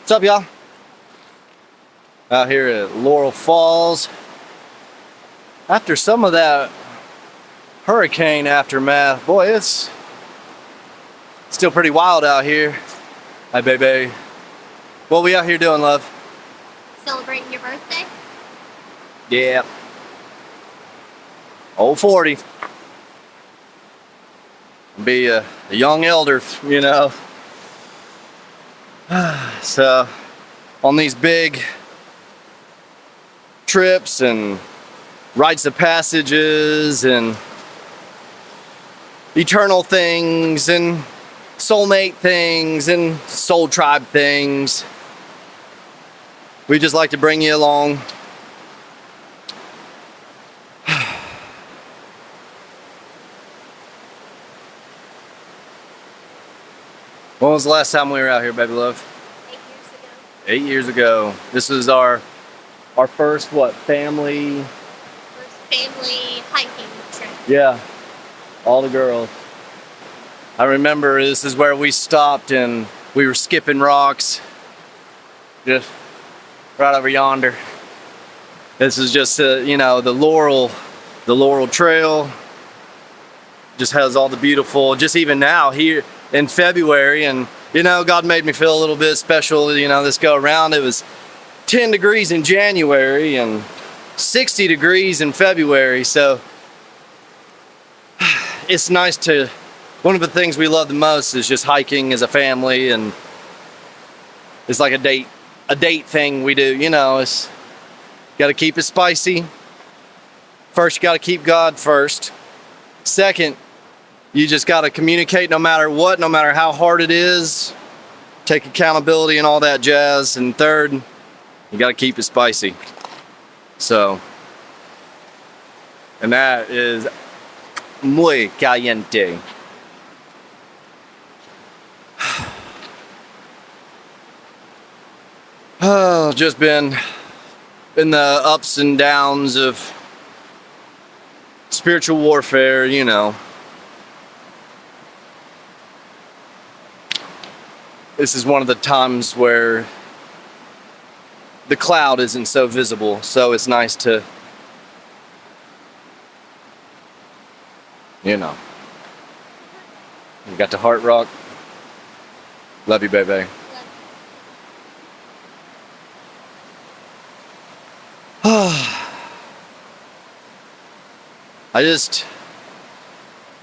What's up, y'all? Out here at Laurel Falls. After some of that hurricane aftermath, boy, it's still pretty wild out here. Hi, baby. What we out here doing, love? Celebrating your birthday? Yeah. Old 40. Be a young elder, you know. So, on these big trips and rites of passages and eternal things and soulmate things and soul tribe things, we just like to bring you along. When was the last time we were out here, baby love? 8 years ago. 8 years ago. This is our first, family? First family hiking trip. Yeah, all the girls. I remember this is where we stopped and we were skipping rocks. Just right over yonder. This is just, the Laurel Trail. Just has all the beautiful, just even now here in February, and God made me feel a little bit special, this go around. It was 10 degrees in January and 60 degrees in February, so it's nice to, one of the things we love the most is just hiking as a family, and it's like a date thing we do, it's got to keep it spicy. First, you got to keep God first. Second, you just got to communicate no matter what, no matter how hard it is. Take accountability and all that jazz. And third, you got to keep it spicy. So, and that is muy caliente. Oh, just been in the ups and downs of spiritual warfare, This is one of the times where the cloud isn't so visible, so it's nice to, You got the heart rock. Love you, baby.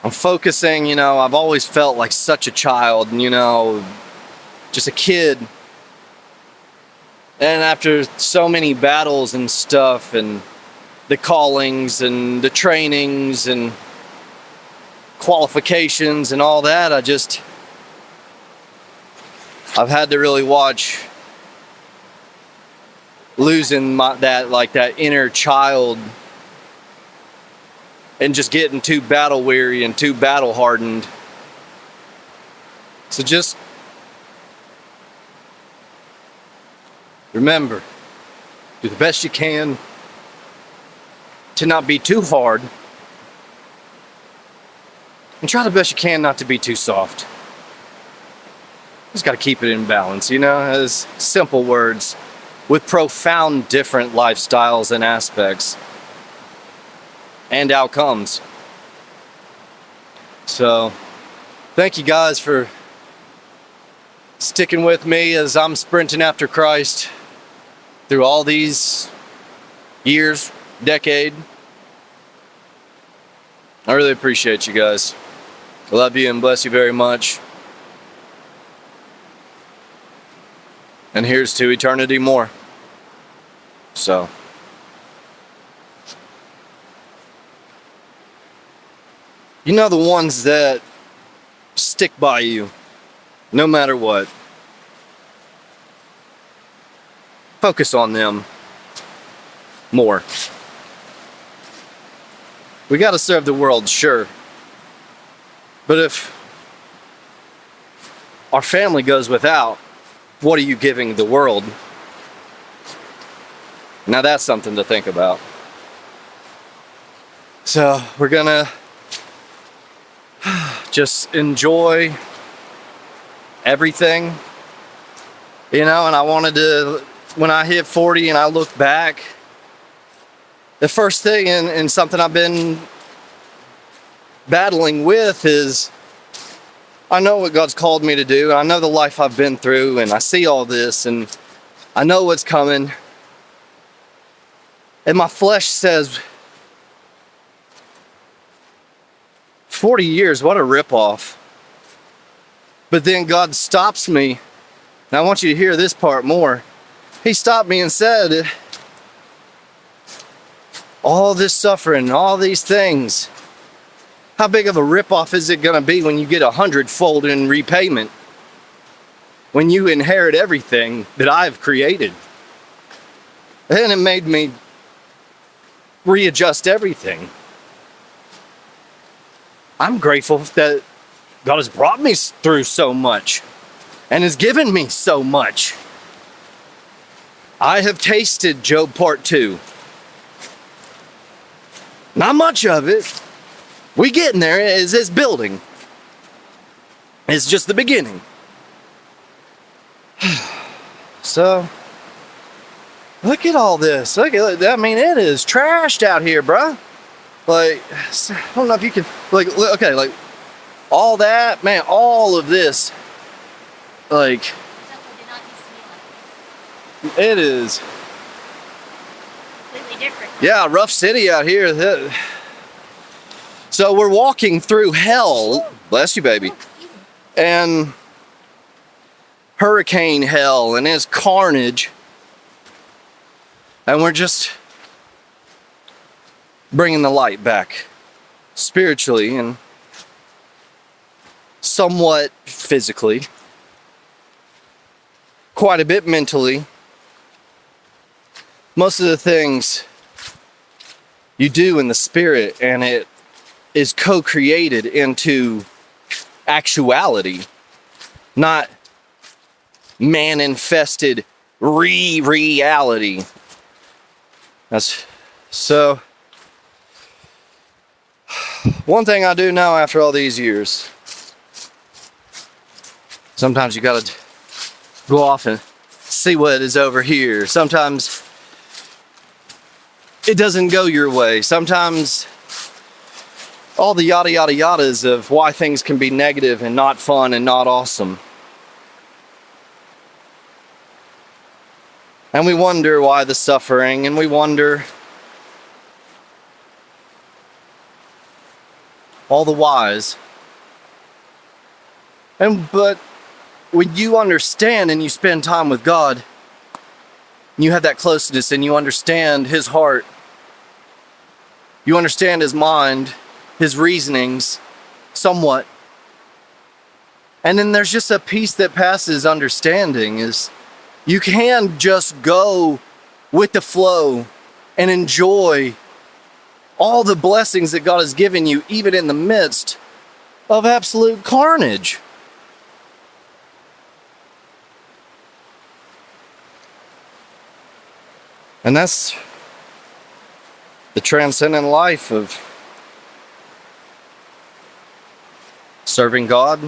I'm focusing, I've always felt like such a child, just a kid. And after so many battles and stuff, and the callings and the trainings and qualifications and all that, I've had to really watch losing that inner child and just getting too battle weary and too battle hardened. So just remember, do the best you can to not be too hard, and try the best you can not to be too soft. Just got to keep it in balance, as simple words with profound different lifestyles and aspects and outcomes. So, thank you guys for sticking with me as I'm sprinting after Christ through all these years, decade. I really appreciate you guys. I love you and bless you very much. And here's to eternity more. So, the ones that stick by you no matter what. Focus on them more. We got to serve the world, sure. But if our family goes without, what are you giving the world? Now that's something to think about. So we're gonna just enjoy everything You know, and I wanted to, when I hit 40 and I look back, the first thing and something I've been battling with is I know what God's called me to do. And I know the life I've been through, and I see all this, and I know what's coming. And my flesh says, 40 years, what a ripoff. But then God stops me. And I want you to hear this part more. He stopped me and said, all this suffering, all these things, how big of a ripoff is it going to be when you get 100-fold in repayment? When you inherit everything that I've created? And it made me readjust everything. I'm grateful that God has brought me through so much and has given me so much. I have tasted Job Part 2. Not much of it. We getting there. It's building. It's just the beginning. So, look at all this. Look at, I mean, it is trashed out here, bruh. Like, I don't know if you can, like, okay, like, all that, man, all of this, like, it is completely different. Yeah, rough city out here. So we're walking through hell, bless you, baby, and hurricane hell, and it's carnage, and we're just bringing the light back spiritually and somewhat physically, quite a bit mentally. Most of the things you do in the spirit, and it is co-created into actuality, not man-infested reality. That's so. One thing I do know after all these years, sometimes you gotta go off and see what is over here. Sometimes it doesn't go your way. Sometimes all the yada yada yadas of why things can be negative and not fun and not awesome. And we wonder why the suffering, and we wonder all the whys. But when you understand and you spend time with God, you have that closeness and you understand His heart, you understand His mind, His reasonings, somewhat. And then there's just a peace that passes understanding. Is you can just go with the flow and enjoy all the blessings that God has given you, even in the midst of absolute carnage. And that's the transcendent life of serving God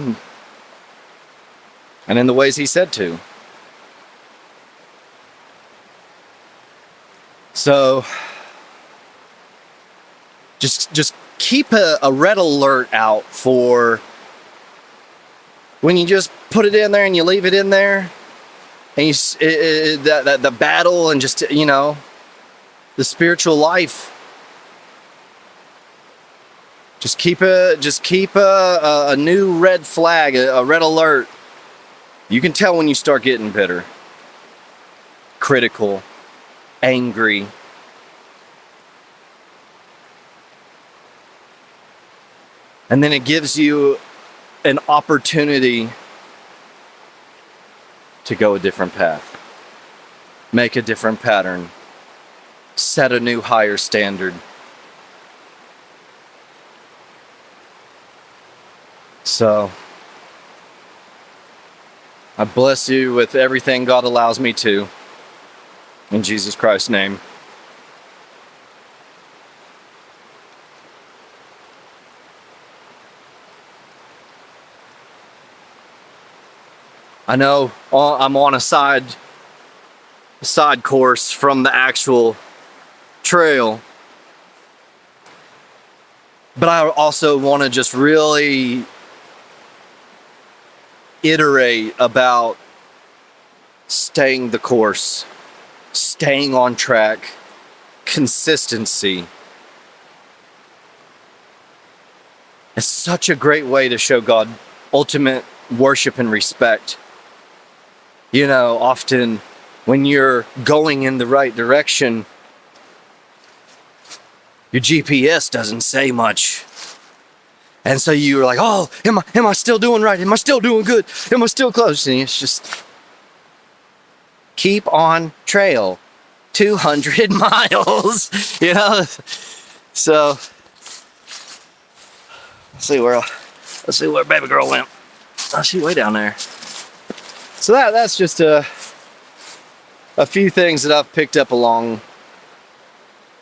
and in the ways He said to. So just keep a red alert out for when you just put it in there and you leave it in there, and the battle and just, you know, the spiritual life. Just keep a new red flag, a red alert. You can tell when you start getting bitter, critical, angry. And then it gives you an opportunity to go a different path, make a different pattern, set a new higher standard. So, I bless you with everything God allows me to. In Jesus Christ's name. I know I'm on a side course from the actual trail, but I also want to just really iterate about staying the course, staying on track, consistency. It's such a great way to show God ultimate worship and respect. You know, often when you're going in the right direction, your GPS doesn't say much. And so you're like, oh, am I still doing right? Am I still doing good? Am I still close? And it's just keep on trail. 200 miles, you know? So let's see where baby girl went. Oh, she's way down there. So that's just a few things that I've picked up along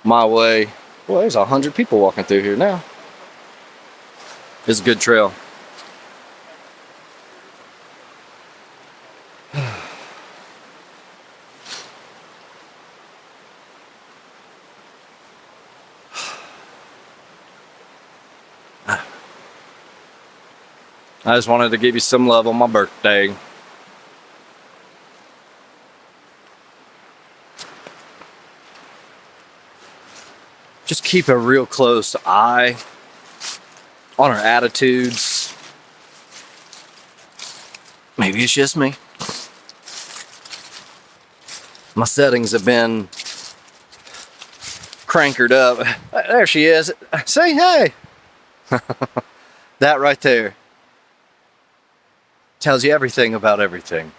my way. Well, there's 100 people walking through here now. It's a good trail. I just wanted to give you some love on my birthday. Just keep a real close eye on our attitudes. Maybe it's just me. My settings have been crankered up. There she is. Say hey. That right there tells you everything about everything.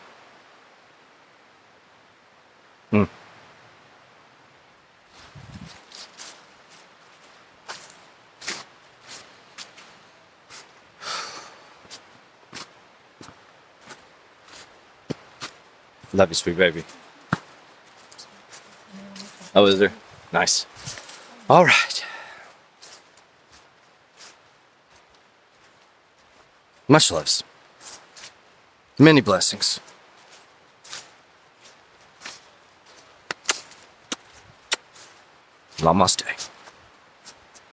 Love you, sweet baby. Oh, is there? Nice. All right. Much loves. Many blessings. Namaste.